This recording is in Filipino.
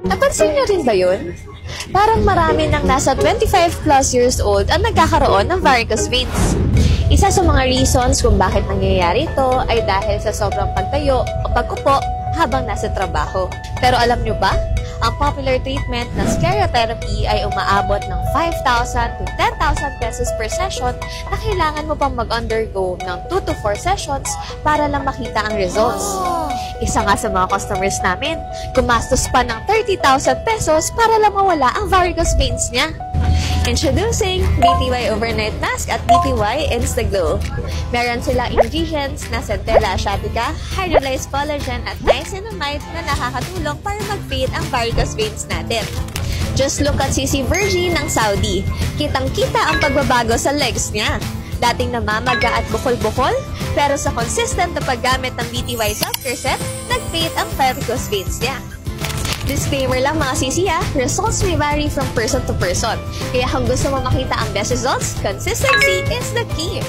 Napansin niyo rin ba yun? Parang marami ng nasa 25 plus years old ang nagkakaroon ng varicose veins. Isa sa mga reasons kung bakit nangyayari ito ay dahil sa sobrang pagtayo o pagkupo habang nasa trabaho. Pero alam niyo ba? Ang popular treatment na sclerotherapy ay umaabot ng 5,000 to 10,000 pesos per session na kailangan mo pang mag-undergo ng 2 to 4 sessions para lang makita ang results. Isa nga sa mga customers namin, gumastos pa ng 30,000 pesos para lang mawala ang varicose veins niya. Introducing BTY Overnight Mask at BTY Instaglow. Meron silang ingredients na Centella asiatica, hydrolyzed collagen at niacinamide na nakakatulong para mag-fade ang varicose veins natin. Just look at Sisi Virgie ng Saudi. Kitang-kita ang pagbabago sa legs niya. Dating namamaga at bukol-bukol, pero sa consistent na paggamit ng BTY Self-Care Set, nag-fade ang varicose veins niya. Disclaimer lang mga sisi results may vary from person to person. Kaya kung gusto mo makita ang best results, consistency is the key.